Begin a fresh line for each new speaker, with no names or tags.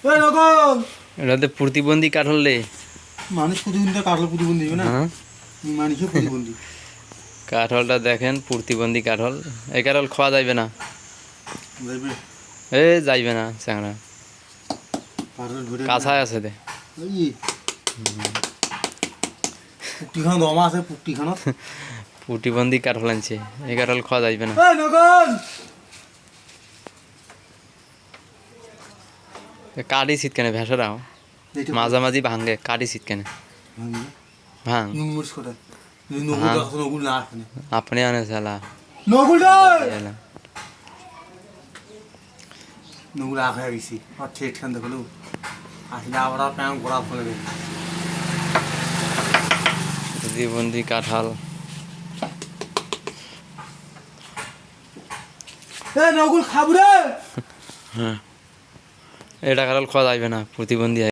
এই নকল
এটাতে প্রতিবন্ধী কাঠল রে।
মানুষ প্রতিবন্ধী কাঠল প্রতিবন্ধী হবে না
হ্যাঁ,
মানুষও প্রতিবন্ধী
কাঠলটা দেখেন প্রতিবন্ধী কাঠল। এই কাঠল খাওয়া যাইবে না,
যাইবে
এ যাইবে না চ্যাংড়া,
কাঠল ধরে
কাছায় আছে দে।
ওই পুকটিখানো দমা আছে পুকটিখানো
প্রতিবন্ধী কাঠল আনছে, এই কাঠল খাওয়া যাইবে না।
এই নকল
কাটি শীত কেনে ভেসরাও মাঝামাঝি ভাঙ্গে, কাটি শীত কেনে ভাঙ।
নুন মরিচ কোথায় নকুল দেখো নকুল না আসে
আপনি আনে চালা
নকুল নকুল আখ হয়ে গেছি আর ঠেট খান দেখলো আসলে আবার প্যাং করা ফলে
প্রতিবন্ধী কাঁঠাল।
এই নকুল খাবো রে
হ্যাঁ, এটা কাঁঠাল খাওয়া যাইবে না, প্রতিবন্ধী।